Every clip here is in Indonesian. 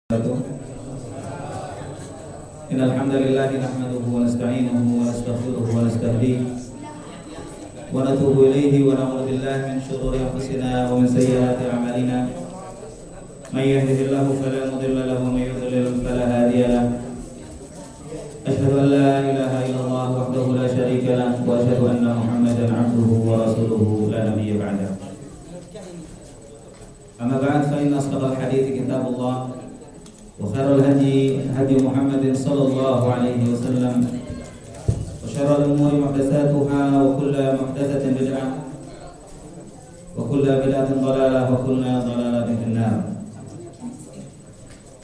Innal hamdalillah nahmaduhu wa nasta'inuhu wa nastaghfiruhu wa nastahdihi wa natubu ilayhi wa na'udzu billahi min shururi anfusina wa min sayyiati a'malina may yahdihillahu fala mudilla lahu wa may yudlil fala hadiya lahu asyhadu an la ilaha illallah wahdahu la syarika lahu wa asyhadu anna muhammadan 'abduhu wa rasuluhu la nabiyya ba'dahu amma ba'd fa inna asdaqal hadithi kitabullah وخير الهدي هدي محمد صلى الله عليه وسلم وشر الأمور محدثاتها وكل محدثة بدعة وكل بدعة ضلالة وكل ضلالة في النار.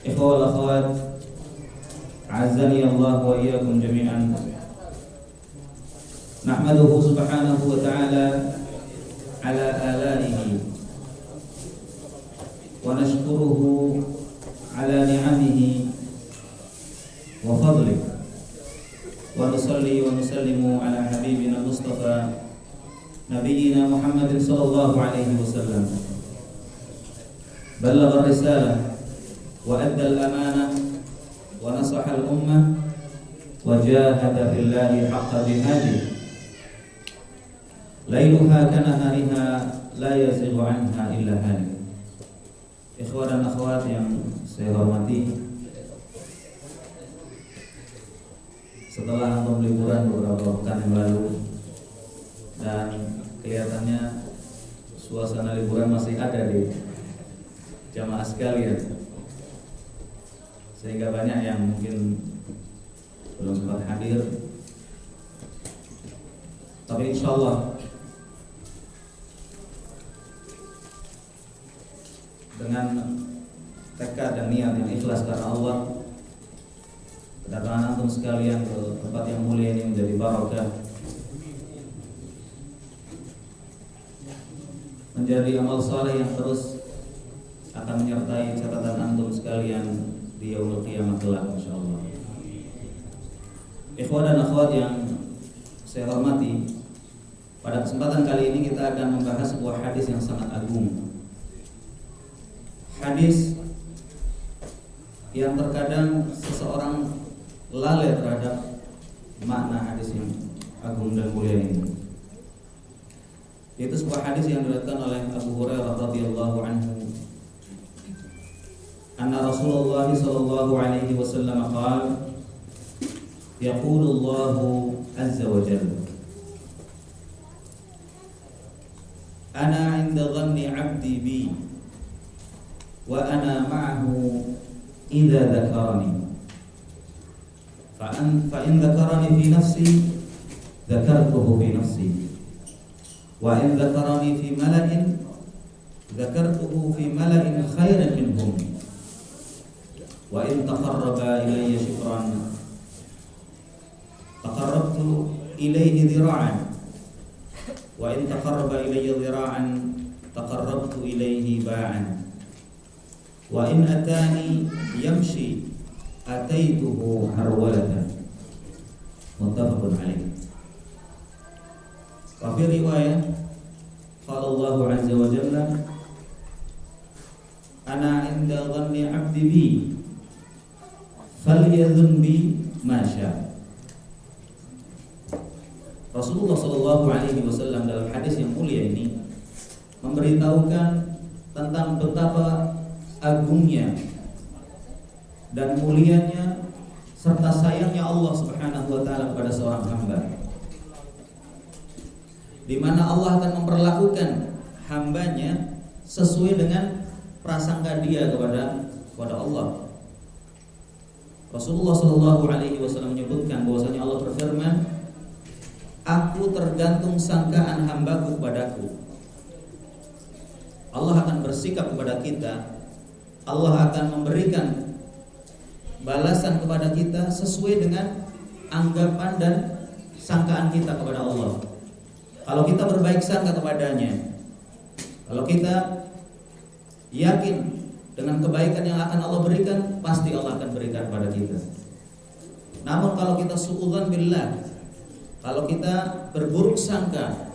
إخوة والأخوات عزني الله وإياكم جميعا. نحمده سبحانه وتعالى على آلائه ونشكره على نعمه وفضله ونصلي ونسلم على حبيبنا المصطفى نبينا محمد صلى الله عليه وسلم بلغ الرسالة وأدى الأمانة ونصح الأمة وجاهد في الله حق جهاده ليلها كنهارها لا يزيغ عنها إلا هالك. Ikhwan dan akhwat yang saya hormati, setelah antum liburan beberapa pekan yang lalu dan kelihatannya suasana liburan masih ada di jamaah sekalian, sehingga banyak yang mungkin belum sempat hadir, tapi insyaallah dengan tekad dan niat yang ikhlas karena Allah, kedatangan antum sekalian ke tempat yang mulia ini menjadi barokah, menjadi amal saleh yang terus akan menyertai catatan antum sekalian di yaumul qiyamah kelak insyaallah. Ikhwan dan akhwat yang saya hormati, pada kesempatan kali ini kita akan membahas sebuah hadis yang sangat agung. Hadis yang terkadang seseorang lalai terhadap makna hadis yang agung dan mulia ini. Itu sebuah hadis yang diriwayatkan oleh Abu Hurairah radhiyallahu anhu. Anna Rasulullah sallallahu alaihi wasallam qala yaqulu Allahu azza wa jalla ana 'inda dhanni 'abdi bi wa ana ma'ahu idza dzakarani fa in dzakarani fi nafsi dzakartuhu fi nafsi wa in dzakarani fi mala'in dzakartuhu fi mala'in khairan minhum wa in taqarraba ilayya shibran taqarrabtu ilayhi dhira'an wa in taqarraba ilayya dhira'an taqarrabtu ilayhi ba'an wa in atani yamshi ataituhu harwalatan. Muttafaqun alaih. Wa fi riwayah qala Allah azza wa jalla ana 'inda dhanni 'abdi bi falyadhun bi ma syaa. Rasulullah sallallahu alaihi wasallam dalam hadis yang mulia ini memberitahukan tentang betapa agungnya dan mulianya serta sayangnya Allah Subhanahu wa taala kepada seorang hamba, di mana Allah akan memperlakukan hambanya sesuai dengan prasangka dia kepada Allah. Rasulullah sallallahu alaihi wasallam menyebutkan bahwasanya Allah berfirman, "Aku tergantung sangkaan hambaku kepadaku." Allah akan bersikap kepada kita, Allah akan memberikan balasan kepada kita sesuai dengan anggapan dan sangkaan kita kepada Allah. Kalau kita berbaik sangka kepadanya, kalau kita yakin dengan kebaikan yang akan Allah berikan, pasti Allah akan berikan kepada kita. Namun kalau kita suudzon billah, kalau kita berburuk sangka,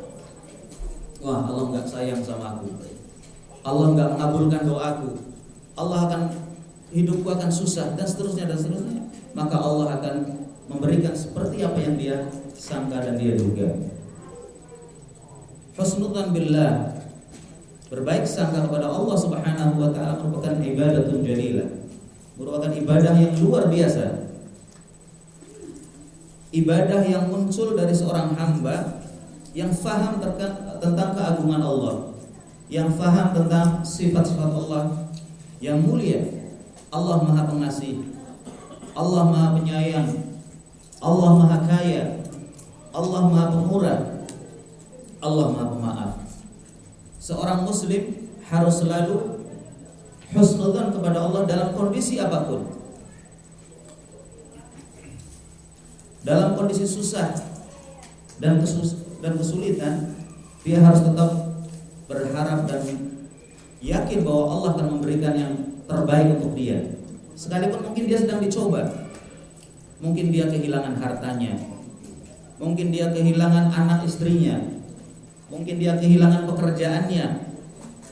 wah Allah enggak sayang sama aku, Allah enggak mengabulkan doaku, Allah akan hidupku akan susah dan seterusnya, maka Allah akan memberikan seperti apa yang dia sangka dan dia duga. Husnudzan billah, berbaik sangka kepada Allah Subhanahu wa taala merupakan ibadatun jalilah, merupakan ibadah yang luar biasa. Ibadah yang muncul dari seorang hamba yang faham tentang keagungan Allah, yang faham tentang sifat-sifat Allah yang mulia. Allah Maha Pengasih, Allah Maha Penyayang, Allah Maha Kaya, Allah Maha Pemurah, Allah Maha Pemaaf. Seorang muslim harus selalu husnudzan kepada Allah dalam kondisi apapun. Dalam kondisi susah dan kesulitan, dia harus tetap berharap dan yakin bahwa Allah akan memberikan yang terbaik untuk dia. Sekalipun mungkin dia sedang dicoba, mungkin dia kehilangan hartanya, mungkin dia kehilangan anak istrinya, mungkin dia kehilangan pekerjaannya,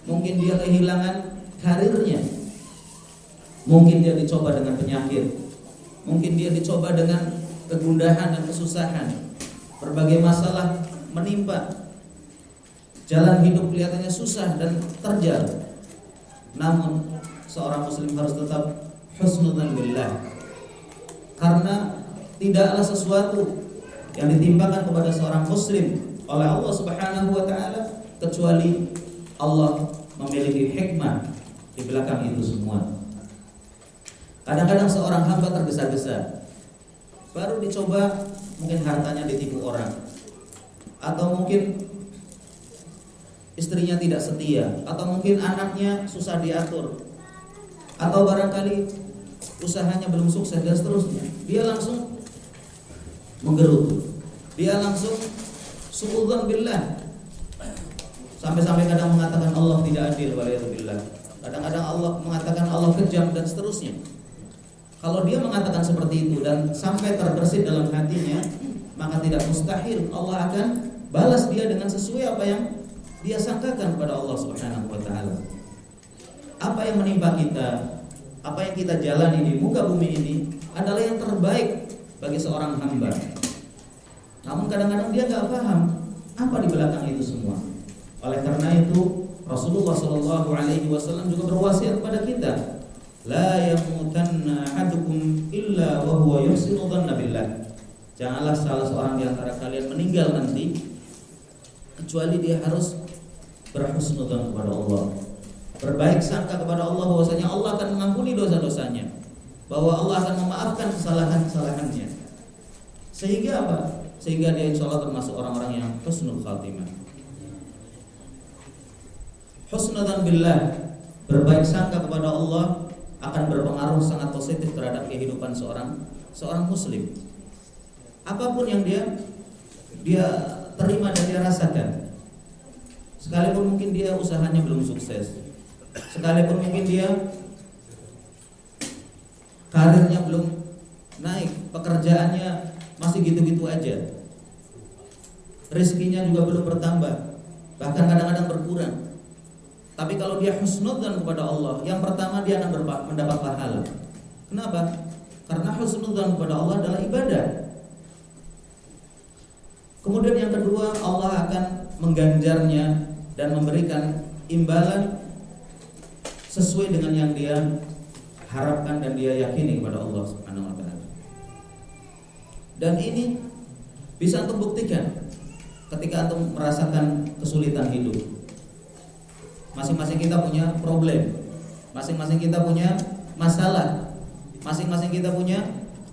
mungkin dia kehilangan karirnya, mungkin dia dicoba dengan penyakit, mungkin dia dicoba dengan kegundahan dan kesusahan, berbagai masalah menimpa, jalan hidup kelihatannya susah dan terjal. Namun seorang muslim harus tetap husnudzan billah, karena tidaklah sesuatu yang ditimpakan kepada seorang muslim oleh Allah Subhanahu wa taala kecuali Allah memiliki hikmah di belakang itu semua. Kadang-kadang seorang hamba tergesa-gesa, baru dicoba, mungkin hartanya ditipu orang, atau mungkin istrinya tidak setia, atau mungkin anaknya susah diatur, atau barangkali usahanya belum sukses dan seterusnya. Dia langsung menggerutu, dia langsung suudzon billah, sampai-sampai kadang mengatakan Allah tidak adil, waliyadzubillah. Kadang-kadang Allah mengatakan Allah kejam dan seterusnya. Kalau dia mengatakan seperti itu dan sampai terbersit dalam hatinya, maka tidak mustahil Allah akan balas dia dengan sesuai apa yang dia sangkakan kepada Allah Subhanahu wa taala. Apa yang menimpa kita, apa yang kita jalani di muka bumi ini adalah yang terbaik bagi seorang hamba. Namun kadang-kadang dia enggak paham apa di belakang itu semua. Oleh karena itu Rasulullah sallallahu alaihi wasallam juga berwasiat kepada kita, la yamutanna ahadukum illa wa huwa yuhsinu dhanna billah. Janganlah salah seorang di antara kalian meninggal nanti kecuali dia harus berhusnudzan kepada Allah, berbaik sangka kepada Allah bahwasanya Allah akan mengampuni dosa-dosanya, bahwa Allah akan memaafkan kesalahan-kesalahannya. Sehingga apa? Sehingga dia insyaallah termasuk orang-orang yang husnul khatimah. Husnudzan billah, berbaik sangka kepada Allah akan berpengaruh sangat positif terhadap kehidupan seorang muslim. Apapun yang dia terima dan dia rasakan, sekalipun mungkin dia usahanya belum sukses, sekalipun mungkin dia karirnya belum naik, pekerjaannya masih gitu-gitu aja, rezekinya juga belum bertambah, bahkan kadang-kadang berkurang. Tapi kalau dia husnudzan kepada Allah, yang pertama dia akan mendapat pahala. Kenapa? Karena husnudzan kepada Allah adalah ibadah. Kemudian yang kedua, Allah akan mengganjarnya dan memberikan imbalan sesuai dengan yang dia harapkan dan dia yakini kepada Allah Subhanahu wa taala. Dan ini bisa antum buktikan ketika antum merasakan kesulitan hidup. Masing-masing kita punya problem, masing-masing kita punya masalah, masing-masing kita punya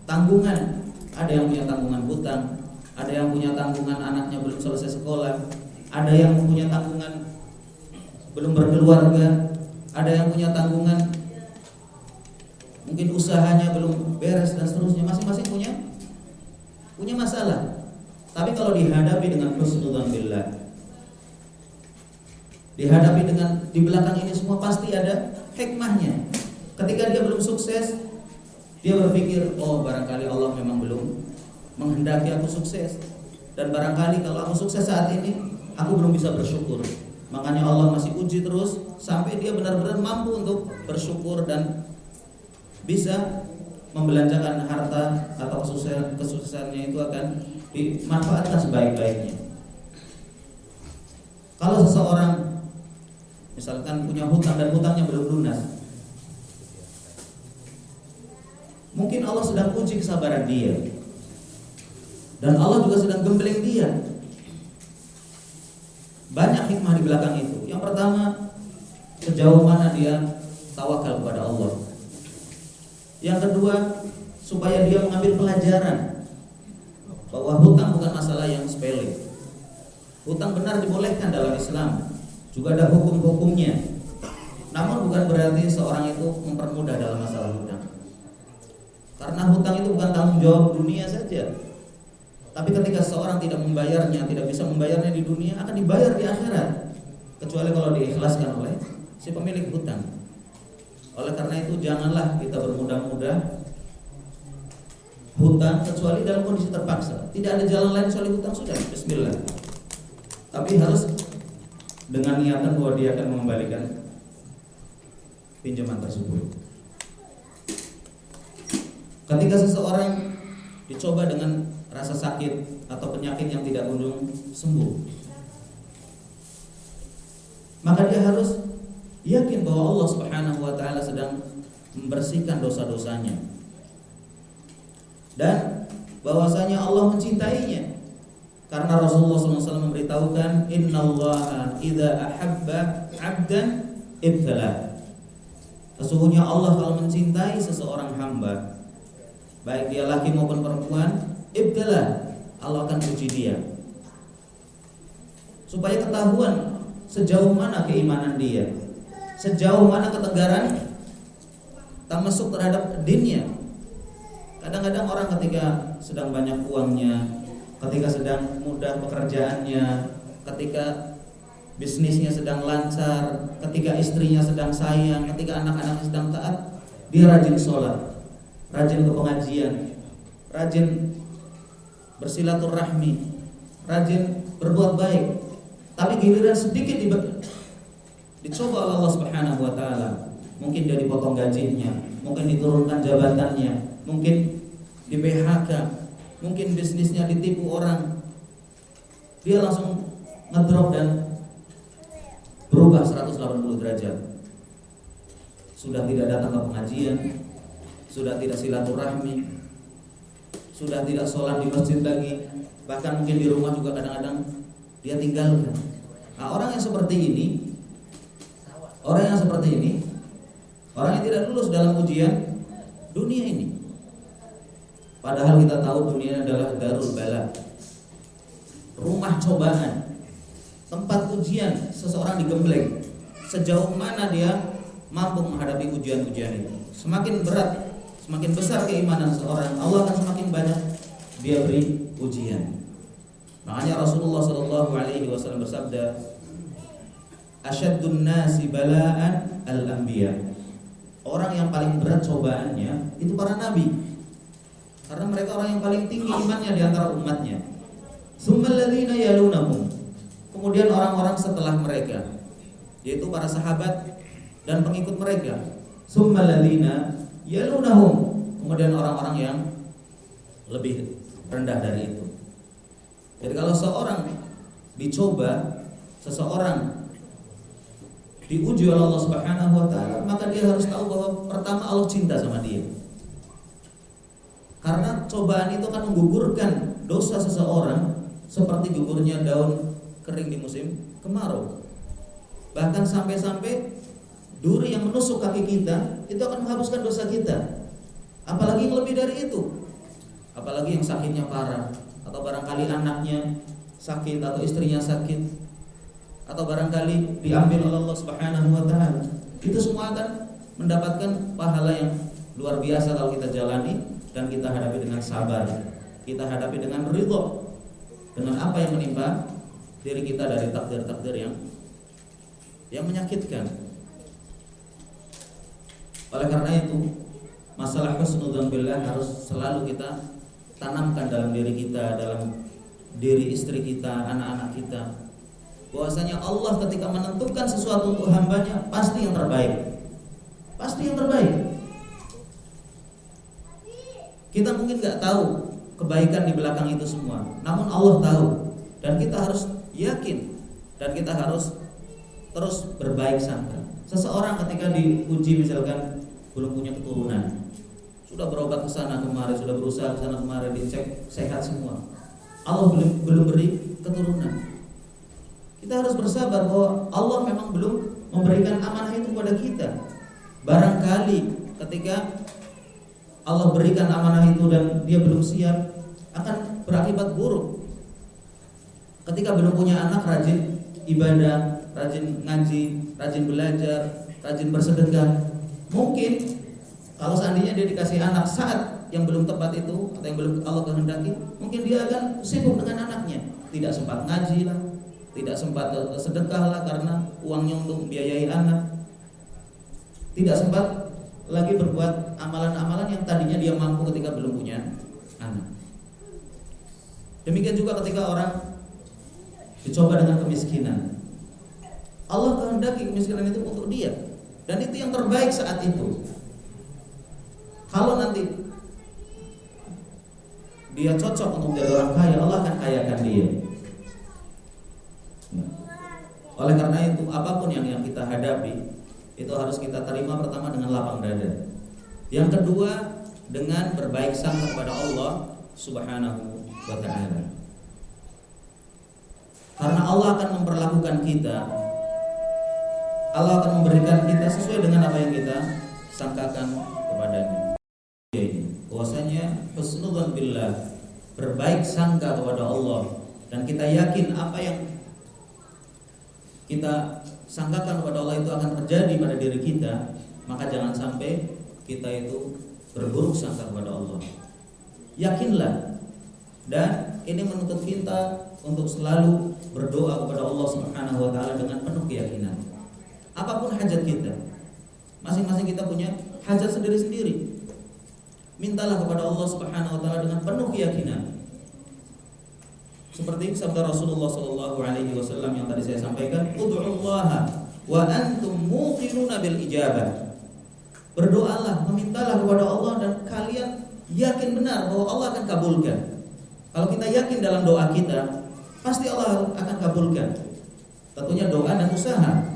tanggungan. Ada yang punya tanggungan hutang, ada yang punya tanggungan anaknya belum selesai sekolah, ada yang punya tanggungan belum berkeluarga, ada yang punya tanggungan mungkin usahanya belum beres dan seterusnya. Masing-masing punya masalah. Tapi kalau dihadapi dengan husnudzan billah, dihadapi dengan di belakang ini semua pasti ada hikmahnya. Ketika dia belum sukses, dia berpikir, oh barangkali Allah memang belum menghendaki aku sukses, dan barangkali kalau aku sukses saat ini, aku belum bisa bersyukur. Makanya Allah masih uji terus sampai dia benar-benar mampu untuk bersyukur dan bisa membelanjakan harta atau kesuksesannya itu akan dimanfaatkan sebaik-baiknya. Kalau seseorang misalkan punya hutang dan hutangnya belum lunas, mungkin Allah sedang uji kesabaran dia, dan Allah juga sedang gembleng dia. Banyak hikmah di belakang itu. Yang pertama, sejauh mana dia tawakal kepada Allah. Yang kedua, supaya dia mengambil pelajaran bahwa hutang bukan masalah yang sepele. Hutang benar dibolehkan dalam Islam, juga ada hukum-hukumnya. Namun bukan berarti seorang itu mempermudah dalam masalah hutang. Karena hutang itu bukan tanggung jawab dunia saja. Tapi ketika seorang tidak membayarnya, tidak bisa membayarnya di dunia, akan dibayar di akhirat. Kecuali kalau diikhlaskan oleh si pemilik hutang. Oleh karena itu janganlah kita bermudah-mudah hutang kecuali dalam kondisi terpaksa. Tidak ada jalan lain kecuali hutang, sudah bismillah. Tapi harus dengan niatan bahwa dia akan mengembalikan pinjaman tersebut. Ketika seseorang dicoba dengan rasa sakit atau penyakit yang tidak kunjung sembuh, maka dia harus yakin bahwa Allah Subhanahu wa taala sedang membersihkan dosa-dosanya dan bahwasanya Allah mencintainya. Karena Rasulullah SAW memberitahukan, innallaha idza ahabba 'abdan ibtala. Sesungguhnya Allah kalau mencintai seseorang hamba, baik dia laki maupun perempuan, ibtala, Allah akan uji dia. Supaya ketahuan sejauh mana keimanan dia, sejauh mana ketegaran tamasuk terhadap dinnya. Kadang-kadang orang ketika sedang banyak uangnya, ketika sedang mudah pekerjaannya, ketika bisnisnya sedang lancar, ketika istrinya sedang sayang, ketika anak-anaknya sedang taat, dia rajin sholat, rajin ke pengajian, rajin bersilaturahmi, rajin berbuat baik. Tapi giliran sedikit dicoba oleh Allah Subhanahu wa taala, mungkin dia dipotong gajinya, mungkin diturunkan jabatannya, mungkin di PHK, mungkin bisnisnya ditipu orang, dia langsung ngedrop dan berubah 180 derajat. Sudah tidak datang ke pengajian, sudah tidak silaturahmi, sudah tidak sholat di masjid lagi, bahkan mungkin di rumah juga kadang-kadang dia tinggalkan. Nah, orang yang seperti ini, orang yang tidak lulus dalam ujian dunia ini. Padahal kita tahu dunia adalah darul bala, rumah cobaan, tempat ujian seseorang digembleng. Sejauh mana dia mampu menghadapi ujian-ujian itu. Semakin berat, semakin besar keimanan seseorang, Allah akan semakin banyak dia beri ujian. Makanya Rasulullah SAW bersabda, asyaddun nasi bala'an al-anbiya. Orang yang paling berat cobaannya itu para nabi. Karena mereka orang yang paling tinggi imannya di antara umatnya. Tsummal ladzina yalunahum. Kemudian orang-orang setelah mereka, yaitu para sahabat dan pengikut mereka. Tsummal ladzina yalunahum. Kemudian orang-orang yang lebih rendah dari itu. Jadi kalau seorang dicoba, seseorang diuji oleh Allah Subhanahu wa taala, maka dia harus tahu bahwa pertama Allah cinta sama dia. Karena cobaan itu akan menggugurkan dosa seseorang seperti gugurnya daun kering di musim kemarau. Bahkan sampai-sampai duri yang menusuk kaki kita itu akan menghapuskan dosa kita. Apalagi yang lebih dari itu, apalagi yang sakitnya parah, atau barangkali anaknya sakit, atau istrinya sakit, atau barangkali diambil oleh Allah Subhanahu wa taala. Itu semua akan mendapatkan pahala yang luar biasa kalau kita jalani dan kita hadapi dengan sabar, kita hadapi dengan ridho dengan apa yang menimpa diri kita dari takdir-takdir yang menyakitkan. Oleh karena itu, masalah husnudzon billah harus selalu kita tanamkan dalam diri kita, dalam diri istri kita, anak-anak kita, bahwasanya Allah ketika menentukan sesuatu untuk hambanya pasti yang terbaik. Pasti yang terbaik. Kita mungkin nggak tahu kebaikan di belakang itu semua, namun Allah tahu, dan kita harus yakin dan kita harus terus berbaik sangka. Seseorang ketika diuji misalkan belum punya keturunan, sudah berobat ke sana kemari, sudah berusaha ke sana kemari, dicek sehat semua, Allah belum beri keturunan. Kita harus bersabar bahwa Allah memang belum memberikan amanah itu kepada kita. Barangkali ketika Allah berikan amanah itu dan dia belum siap, akan berakibat buruk. Ketika belum punya anak, rajin ibadah, rajin ngaji, rajin belajar, rajin bersedekah. Mungkin kalau seandainya dia dikasih anak saat yang belum tepat itu, atau yang belum Allah kehendaki, mungkin dia akan sibuk dengan anaknya, tidak sempat ngaji lah, tidak sempat sedekah lah karena uangnya untuk membiayai anak, tidak sempat lagi berbuat amalan-amalan yang tadinya dia mampu ketika belum punya anak. Demikian juga ketika orang dicoba dengan kemiskinan, Allah kehendaki kemiskinan itu untuk dia, dan itu yang terbaik saat itu. Kalau nanti dia cocok untuk menjadi orang kaya, Allah akan kayakan dia. Oleh karena itu, apapun yang kita hadapi, itu harus kita terima pertama dengan lapang dada. Yang kedua, dengan berbaik sangka kepada Allah Subhanahu wa ta'ala. Karena Allah akan memperlakukan kita, Allah akan memberikan kita sesuai dengan apa yang kita sangkakan kepadanya. Bahwasanya husnudzan billah, berbaik sangka kepada Allah, dan kita yakin apa yang kita sangkakan kepada Allah itu akan terjadi pada diri kita, maka jangan sampai kita itu berburuk sangka kepada Allah. Yakinlah, dan ini menuntut kita untuk selalu berdoa kepada Allah Subhanahu wa ta'ala dengan penuh keyakinan. Apapun hajat kita, masing-masing kita punya hajat sendiri-sendiri, mintalah kepada Allah Subhanahu wa ta'ala dengan penuh keyakinan. Seperti sabda Rasulullah sallallahu alaihi wasallam yang tadi saya sampaikan, ud'ullaha wa antum muqinuna bil ijabah. Berdoalah, memintalah kepada Allah dan kalian yakin benar bahwa Allah akan kabulkan. Kalau kita yakin dalam doa kita, pasti Allah akan kabulkan. Tentunya doa dan usaha.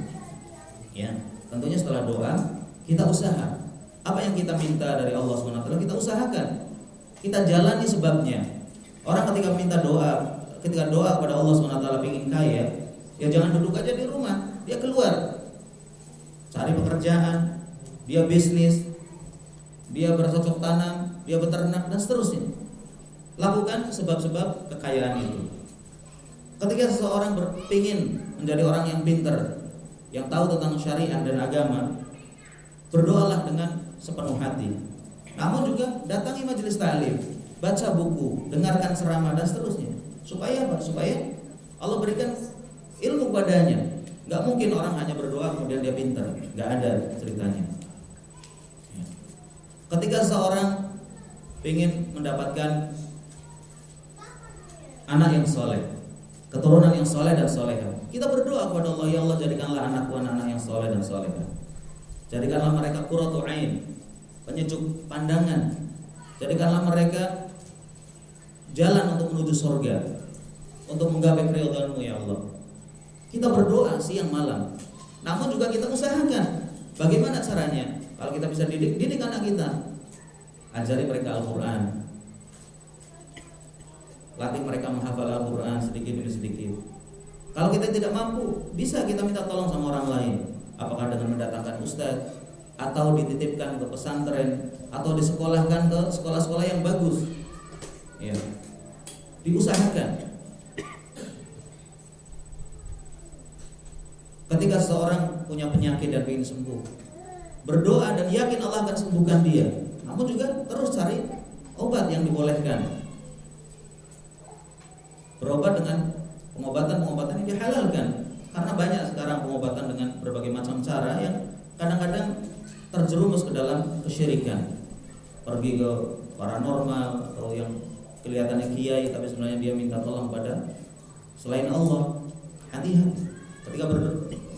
Ya, tentunya setelah doa kita usaha. Apa yang kita minta dari Allah SWT kita usahakan. Kita jalani sebabnya. Orang ketika minta doa, ketika doa kepada Allah SWT ingin kaya, ya jangan duduk aja di rumah, dia keluar cari pekerjaan, dia bisnis, dia bercocok tanam, dia beternak dan seterusnya. Lakukan sebab-sebab kekayaan itu. Ketika seseorang ingin menjadi orang yang pintar, yang tahu tentang syariat dan agama, berdoalah dengan sepenuh hati. Namun juga datangi majelis ta'lim, baca buku, dengarkan ceramah dan seterusnya. Supaya apa? Supaya Allah berikan ilmu kepadanya. Gak mungkin orang hanya berdoa kemudian dia pintar. Gak ada ceritanya. Ketika seorang ingin mendapatkan anak yang soleh, keturunan yang soleh dan soleha, kita berdoa kepada Allah, ya Allah jadikanlah anakku anak yang soleh dan soleha. Jadikanlah mereka qurratu ain, penyejuk pandangan. Jadikanlah mereka jalan untuk menuju surga, untuk menggapai keridhaan-Mu ya Allah. Kita berdoa siang malam. Namun juga kita usahakan. Bagaimana caranya? Kalau kita bisa didik anak kita, ajari mereka Al-Quran, latih mereka menghafal Al-Quran sedikit demi sedikit. Kalau kita tidak mampu, bisa kita minta tolong sama orang lain. Apakah dengan mendatangkan ustadz, atau dititipkan ke pesantren, atau disekolahkan ke sekolah-sekolah yang bagus. Ya, diusahakan. Ketika seseorang punya penyakit dan ingin sembuh, berdoa dan yakin Allah akan sembuhkan dia. Namun juga terus cari obat yang dibolehkan. Berobat dengan pengobatan yang dihalalkan. Karena banyak sekarang pengobatan dengan berbagai macam cara yang kadang-kadang terjerumus ke dalam kesyirikan. Pergi ke paranormal, atau yang kelihatannya kiai tapi sebenarnya dia minta tolong pada selain Allah. Hati-hati.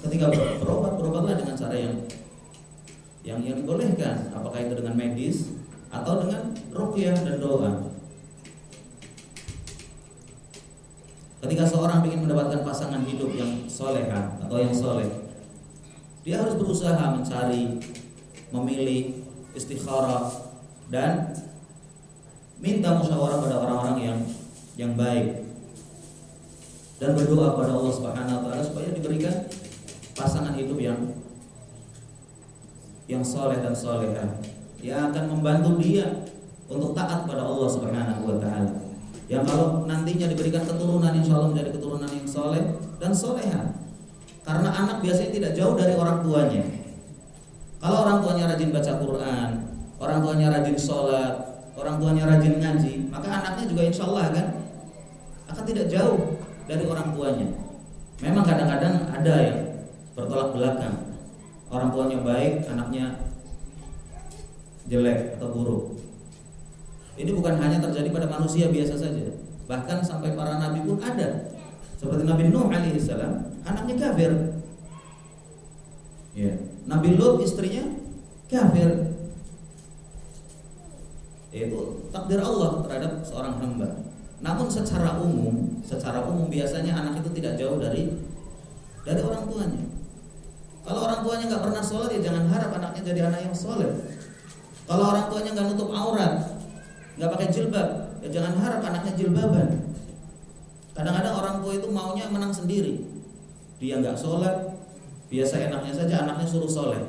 Ketika berobatlah dengan cara yang dibolehkan. Apakah itu dengan medis atau dengan ruqyah. ruqyah dan doa. Ketika seorang ingin mendapatkan pasangan hidup yang soleha atau yang soleh, dia harus berusaha mencari, memilih, istikharah, dan minta musyawarah pada orang-orang yang baik, dan berdoa pada Allah Subhanahu wa taala supaya diberikan pasangan hidup yang soleh dan soleha, yang akan membantu dia untuk taat pada Allah Subhanahu wa taala. Yang kalau nantinya diberikan keturunan, insya Allah menjadi keturunan yang soleh dan soleha. Karena anak biasanya tidak jauh dari orang tuanya. Kalau orang tuanya rajin baca Quran, orang tuanya rajin sholat, orang tuanya rajin ngaji, maka anaknya juga insya Allah akan tidak jauh dari orang tuanya. Memang kadang-kadang ada yang bertolak belakang, orang tuanya baik, anaknya jelek atau buruk. Ini bukan hanya terjadi pada manusia biasa saja, bahkan sampai para nabi pun ada. Seperti Nabi Nuh alaihissalam, anaknya kafir. Ya. Nabi Lut istrinya kafir. Itu takdir Allah terhadap seorang hamba. Namun secara umum biasanya anak itu tidak jauh dari orang tuanya. Kalau orang tuanya nggak pernah sholat, ya jangan harap anaknya jadi anak yang sholat. Kalau orang tuanya nggak nutup aurat, nggak pakai jilbab, ya jangan harap anaknya jilbaban. Kadang-kadang orang tua itu maunya menang sendiri. Dia nggak sholat, biasa enaknya saja anaknya suruh sholat,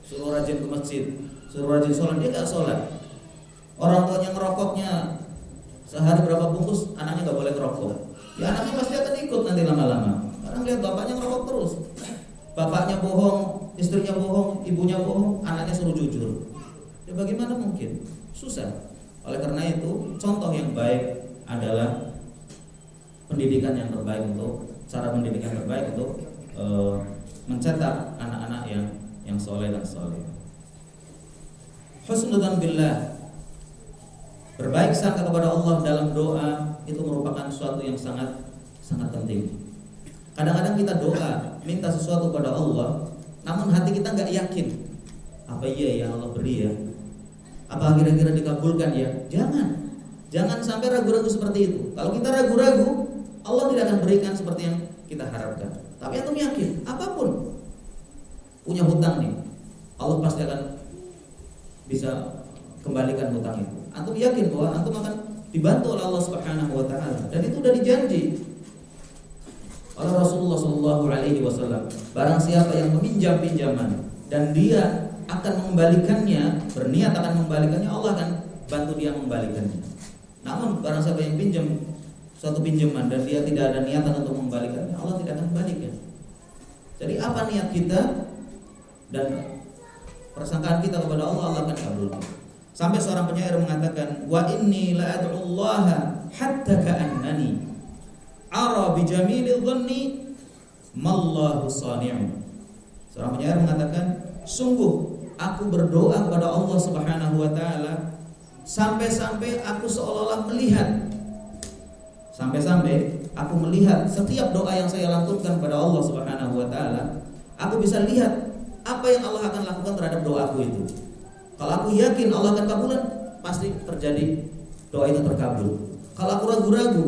suruh rajin ke masjid, suruh rajin sholat, dia nggak sholat. Orang tuanya ngerokoknya sehari berapa bungkus, anaknya nggak boleh ngerokok. Ya anaknya pasti akan ikut nanti lama-lama. Karena lihat bapaknya ngerokok terus, bapaknya bohong, istrinya bohong, ibunya bohong, anaknya suruh jujur. Ya bagaimana mungkin? Susah. Oleh karena itu, contoh yang baik adalah pendidikan yang terbaik untuk mencetak anak-anak yang soleh dan soleh. Husnudzan billah, berbaik sangka kepada Allah dalam doa itu merupakan sesuatu yang sangat penting. Kadang-kadang kita doa minta sesuatu kepada Allah, namun hati kita nggak yakin. Apa iya yang Allah beri ya? Apa kira-kira dikabulkan ya? Jangan sampai ragu-ragu seperti itu. Kalau kita ragu-ragu, Allah tidak akan berikan seperti yang kita harapkan. Tapi antum yakin, apapun punya hutang nih, Allah pasti akan bisa kembalikan hutang itu. Antum yakin bahwa antum akan dibantu oleh Allah Subhanahu wa taala, dan itu sudah dijanji oleh Rasulullah sallallahu alaihi wasallam. Barang siapa yang meminjam pinjaman dan dia akan mengembalikannya, berniat akan mengembalikannya, Allah akan bantu dia mengembalikannya. Namun barang siapa yang pinjam suatu pinjaman dan dia tidak ada niatan untuk mengembalikannya, Allah tidak akan kembalikan. Jadi apa niat kita dan persangkaan kita kepada Allah, Allah akan kabulkan. Sampai seorang penyair mengatakan, wa inni la ad'ullaha hatta ka'annani ara bi jamilil dhanni mallahu sani'un. Seorang penyair mengatakan, sungguh aku berdoa kepada Allah Subhanahu wa taala sampai-sampai aku seolah-olah melihat, sampai-sampai aku melihat setiap doa yang saya lantunkan kepada Allah Subhanahu wa taala, aku bisa lihat apa yang Allah akan lakukan terhadap doaku itu. Kalau aku yakin Allah akan kabulkan, pasti terjadi, doa itu terkabul. Kalau aku ragu-ragu,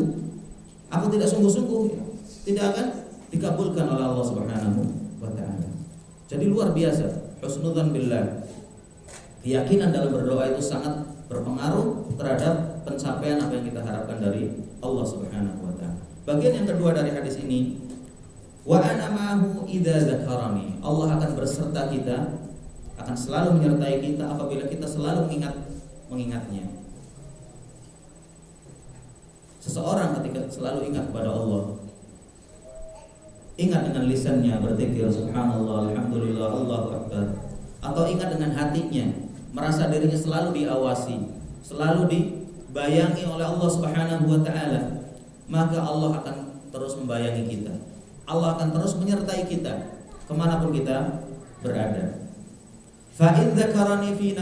aku tidak sungguh-sungguh, tidak akan dikabulkan oleh Allah Subhanahu wa taala. Jadi luar biasa husnudzan billah. Keyakinan dalam berdoa itu sangat berpengaruh terhadap pencapaian apa yang kita harapkan dari Allah Subhanahu wa taala. Bagian yang kedua dari hadis ini, wa ana ma'ahu idza dzakarani. Allah akan berserta kita, akan selalu menyertai kita apabila kita selalu mengingatnya. Seseorang ketika selalu ingat kepada Allah, ingat dengan lisannya berzikir subhanallah, alhamdulillah, Allahu akbar, atau ingat dengan hatinya, merasa dirinya selalu diawasi, selalu dibayangi oleh Allah Subhanahu wa taala, maka Allah akan terus membayangi kita. Allah akan terus menyertai kita kemanapun kita berada. Fa in dzakarani fi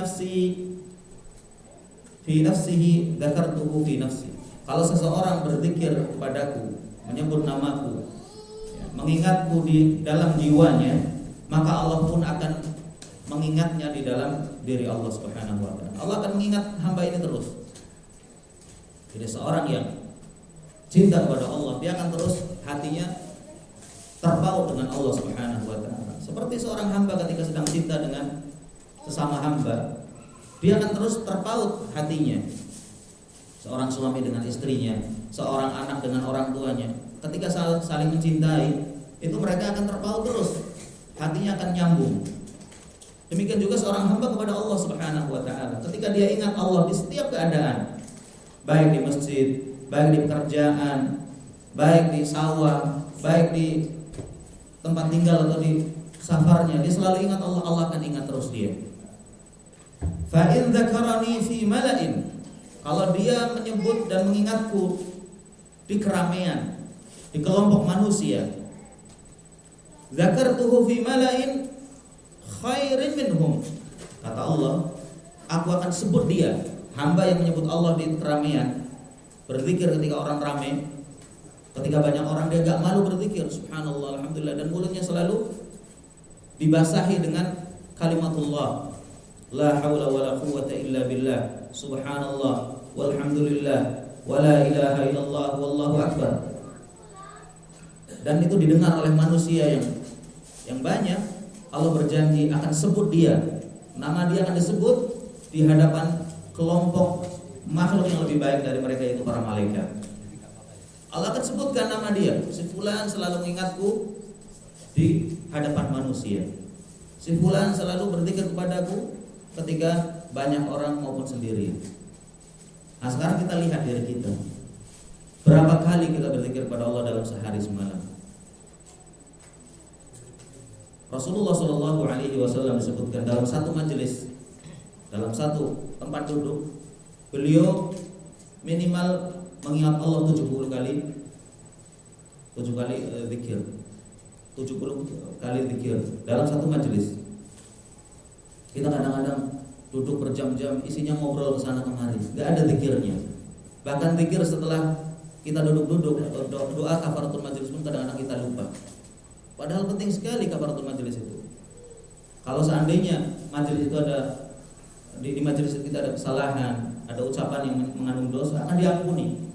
nafsihi dzakartuhu fi nafsi. Kalau seseorang berzikir kepadaku, menyebut namaku, mengingatku di dalam jiwanya, maka Allah pun akan mengingatnya di dalam diri Allah Subhanahu wa taala. Allah akan mengingat hamba ini terus. Jadi seorang yang cinta kepada Allah, dia akan terus hatinya terpaut dengan Allah Subhanahu wa taala. Seperti seorang hamba ketika sedang cinta dengan sesama hamba, dia akan terus terpaut hatinya. Seorang suami dengan istrinya, seorang anak dengan orang tuanya, ketika saling mencintai, itu mereka akan terpaut terus. Hatinya akan nyambung. Demikian juga seorang hamba kepada Allah Subhanahu wa taala. Ketika dia ingat Allah di setiap keadaan, baik di masjid, baik di pekerjaan, baik di sawah, baik di tempat tinggal atau di safarnya, dia selalu ingat Allah, Allah akan ingat terus dia. Fa in dzakarani fi mala'in, kalau dia menyebut dan mengingatku di keramaian, di kelompok manusia, dzakartuhu fi mala'in khairin minhum, kata Allah, aku akan sebut dia, hamba yang menyebut Allah di keramaian, berzikir ketika orang ramai, ketika banyak orang, dia gak malu berzikir, subhanallah, alhamdulillah, dan mulutnya selalu dibasahi dengan kalimatullah, la haula wala quwwata illa billah, subhanallah, walhamdulillah, wala ilaha illallah, wallahu akbar. Dan itu didengar oleh manusia yang banyak. Allah berjanji akan sebut dia, nama dia akan disebut di hadapan kelompok makhluk yang lebih baik dari mereka, yaitu para malaikat. Allah akan sebutkan nama dia, si fulan selalu mengingatku di hadapan manusia, si fulan selalu berzikir kepadaku ketika banyak orang maupun sendiri. Nah, sekarang kita lihat diri kita, berapa kali kita berzikir kepada Allah dalam sehari semalam. Rasulullah Shallallahu Alaihi Wasallam disebutkan dalam satu majelis, dalam satu tempat duduk, beliau minimal mengingat Allah 70 kali, 7 kali zikir, 70 kali zikir dalam satu majelis. Kita kadang-kadang duduk berjam-jam, isinya ngobrol kesana kemari, nggak ada zikirnya. Bahkan zikir setelah kita duduk-duduk, doa kafaratul majelis pun kadang-kadang kita lupa. Padahal penting sekali kafaratul majelis itu. Kalau seandainya majelis itu ada di majelis kita ada kesalahan, ada ucapan yang mengandung dosa, akan diampuni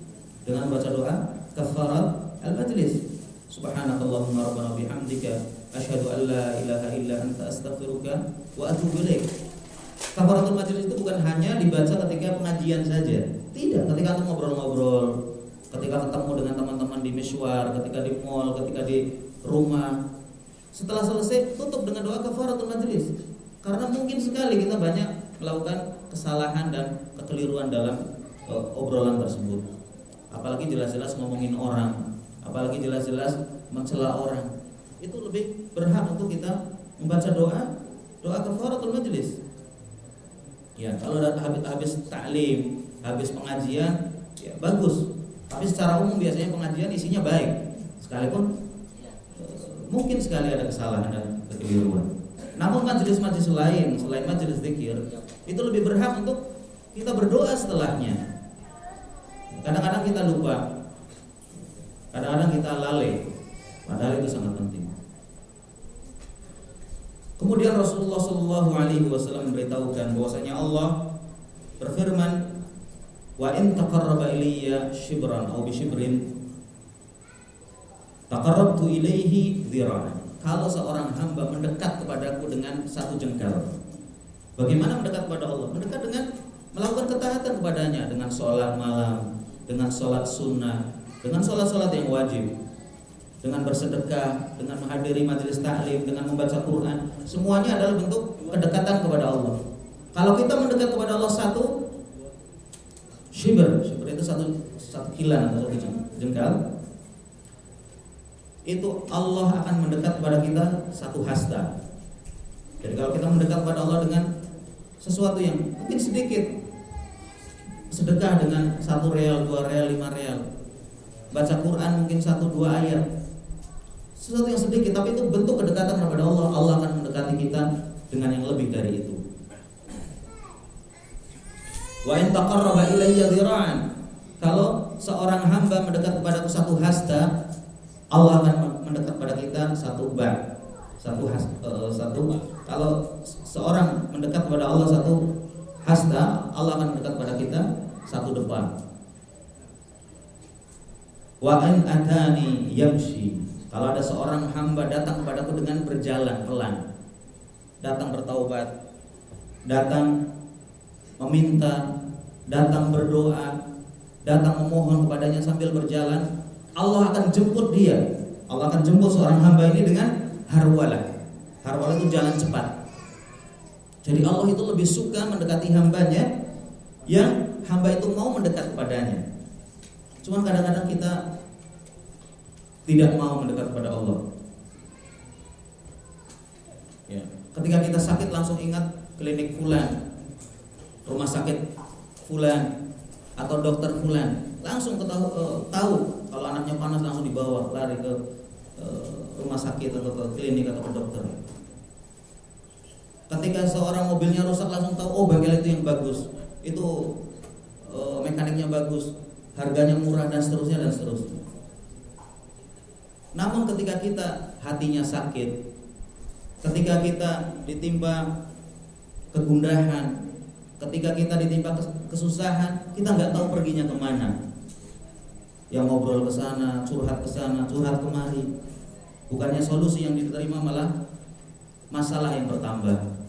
dengan baca doa kafarat al-majlis. Subhanakallahumma rabbana bihamdika asyhadu an la ilaha illa anta astaghfiruka wa atubu ilaik. Kafaratul majlis itu bukan hanya dibaca ketika pengajian saja. Tidak, ketika kita ngobrol-ngobrol, ketika ketemu dengan teman-teman di mishwar, ketika di mall, ketika di rumah. Setelah selesai tutup dengan doa kafaratul majlis. Karena mungkin sekali kita banyak melakukan kesalahan dan kekeliruan dalam obrolan tersebut. Apalagi jelas-jelas ngomongin orang, apalagi jelas-jelas mencela orang. Itu lebih berhak untuk kita membaca doa kafaratul majlis. Ya, kalau habis taklim, habis pengajian, ya bagus. Tapi secara umum biasanya pengajian isinya baik, sekalipun mungkin sekali ada kesalahan dan kekeliruan. Namun majelis-majelis lain selain majelis zikir itu lebih berhak untuk kita berdoa setelahnya. Kadang-kadang kita lupa, kadang-kadang kita lalai, padahal itu sangat penting. Kemudian Rasulullah Shallallahu Alaihi Wasallam memberitahukan bahwasanya Allah berfirman, wa in taqarraba ilayya shibran aw bi shibrin taqarrabtu ilaihi dzira'an. Kalau seorang hamba mendekat kepadaku dengan satu jengkal. Bagaimana mendekat kepada Allah? Mendekat dengan melakukan ketaatan kepadanya, dengan sholat malam, dengan sholat sunnah, dengan sholat-sholat yang wajib, dengan bersedekah, dengan menghadiri majelis taklim, dengan membaca Quran. Semuanya adalah bentuk kedekatan kepada Allah. Kalau kita mendekat kepada Allah satu shibr itu satu kilan atau satu jengkal, itu Allah akan mendekat kepada kita satu hasta. Jadi kalau kita mendekat kepada Allah dengan sesuatu yang mungkin sedikit, sedekah dengan 1 real, 2 real, 5 real, baca Quran mungkin 1-2 ayat, sesuatu yang sedikit tapi itu bentuk kedekatan kepada Allah. Allah akan mendekati kita dengan yang lebih dari itu. Wa in taqarraba ilayya dzira'an, kalau seorang hamba mendekat kepadaku satu hasta, Allah akan mendekat pada kita satu Kalau seorang mendekat kepada Allah satu hasta, Allah akan mendekat kepada kita satu depan. Wa in atani yamshi, kalau ada seorang hamba datang kepadaku dengan berjalan pelan, datang bertaubat, datang meminta, datang berdoa, datang memohon kepadanya sambil berjalan, Allah akan jemput dia. Allah akan jemput seorang hamba ini dengan harwalah. Harwalah itu jalan cepat. Jadi Allah itu lebih suka mendekati hambanya yang hamba itu mau mendekat kepadanya. Cuman kadang-kadang kita tidak mau mendekat kepada Allah. Ya. Ketika kita sakit langsung ingat klinik fulan, rumah sakit fulan, atau dokter fulan. Langsung tahu kalau anaknya panas langsung dibawa lari ke rumah sakit atau ke klinik atau ke dokter. Ketika seorang mobilnya rusak langsung tahu, oh bengkel itu yang bagus, itu mekaniknya bagus, harganya murah dan seterusnya dan seterusnya. Namun ketika kita hatinya sakit, ketika kita ditimpa kegundahan, ketika kita ditimpa kesusahan, kita nggak tahu perginya kemana. Yang ngobrol ke sana, curhat kemari. Bukannya solusi yang diterima, malah masalah yang bertambah.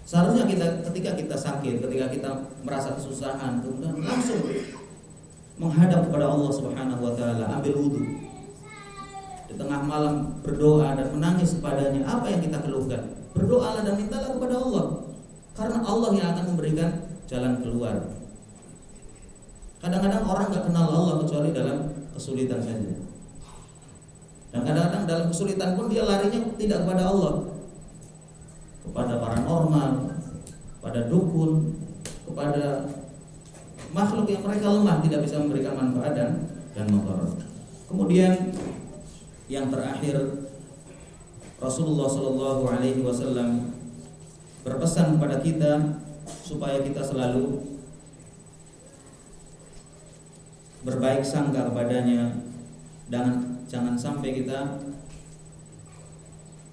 Seharusnya ketika kita sakit, ketika kita merasa kesusahan, kemudian langsung menghadap kepada Allah Subhanahu wa taala, ambil wudu. Di tengah malam berdoa dan menangis kepadanya. Apa yang kita keluhkan? Berdoalah dan mintalah kepada Allah. Karena Allah yang akan memberikan jalan keluar. Kadang-kadang orang gak kenal Allah kecuali dalam kesulitan saja. Dan kadang-kadang dalam kesulitan pun dia larinya tidak kepada Allah, kepada paranormal, pada dukun, kepada makhluk yang mereka lemah, tidak bisa memberikan manfaat dan mudarat. Kemudian yang terakhir, Rasulullah SAW berpesan kepada kita supaya kita selalu berbaik sangka kepadanya, dan jangan sampai kita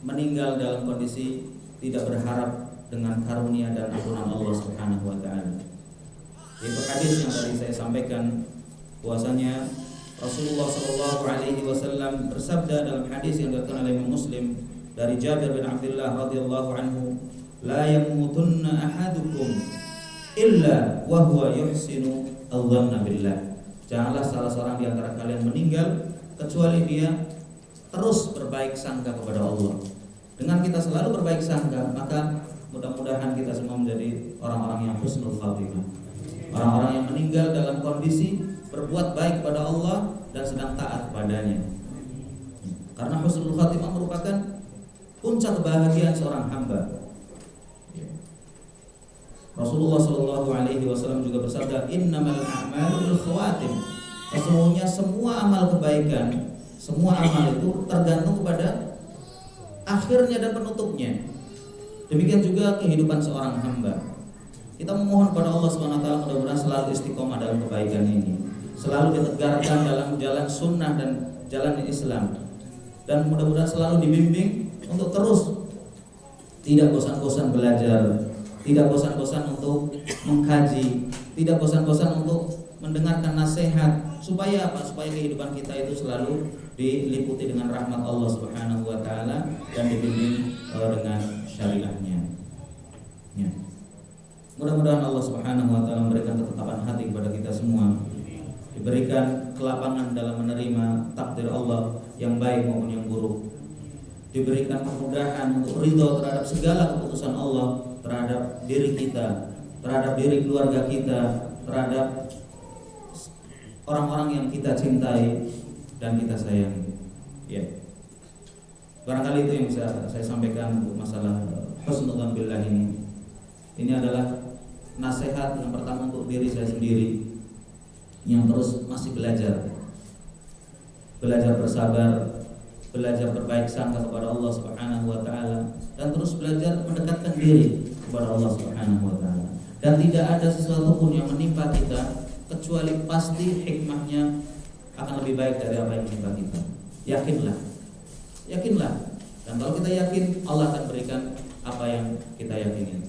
meninggal dalam kondisi tidak berharap dengan karunia dan ampunan Allah Subhanahu wa taala. Itu hadis yang tadi saya sampaikan, bahwasanya Rasulullah SAW bersabda dalam hadis yang diriwayatkan oleh Imam Muslim dari Jabir bin Abdullah radhiyallahu anhu, la yamutunna ahadukum illa wa huwa yuhsinu adh-dhanna billah. Janganlah salah seorang di antara kalian meninggal kecuali dia terus berbaik sangka kepada Allah. Dengan kita selalu berbaik sangka, maka mudah-mudahan kita semua menjadi orang-orang yang husnul khatimah. Orang-orang yang meninggal dalam kondisi berbuat baik kepada Allah dan sedang taat kepadanya. Karena husnul khatimah merupakan puncak kebahagiaan seorang hamba. Rasulullah SAW juga bersabda, innamal a'malu bil khawatim. Sesungguhnya semua amal kebaikan, semua amal itu tergantung kepada akhirnya dan penutupnya. Demikian juga kehidupan seorang hamba. Kita memohon kepada Allah SWT mudah-mudahan selalu istiqomah dalam kebaikan ini, selalu ditegarkan dalam jalan sunnah dan jalan Islam, dan mudah-mudahan selalu dibimbing untuk terus tidak bosan-bosan belajar, tidak bosan-bosan untuk mengkaji, tidak bosan-bosan untuk mendengarkan nasihat, supaya apa? Supaya kehidupan kita itu selalu diliputi dengan rahmat Allah Subhanahu wa taala dan dibimbing dengan syariatnya. Ya. Mudah-mudahan Allah Subhanahu wa taala memberikan ketetapan hati kepada kita semua, diberikan kelapangan dalam menerima takdir Allah yang baik maupun yang buruk, diberikan kemudahan untuk ridho terhadap segala keputusan Allah terhadap diri kita, terhadap diri keluarga kita, terhadap orang-orang yang kita cintai dan kita sayangi. Ya. Barangkali itu yang bisa saya sampaikan untuk masalah husnudzan billah ini. Ini adalah nasihat yang pertama untuk diri saya sendiri yang terus masih belajar bersabar, belajar berbaik sangka kepada Allah Subhanahu wa taala, dan terus belajar mendekatkan diri kepada Allah Subhanahu wa taala. Dan tidak ada sesuatu pun yang menimpa kita kecuali pasti hikmahnya akan lebih baik dari apa yang menimpa kita. Yakinlah. Dan kalau kita yakin, Allah akan berikan apa yang kita yakini.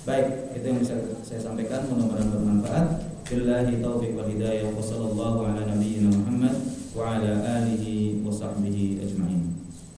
Baik, itu yang bisa saya sampaikan, mudah-mudahan bermanfaat. Billahi taufiq wal hidayah wa sallallahu ala nabiyyina Muhammad wa ala alihi wa sahbihi ajma'in.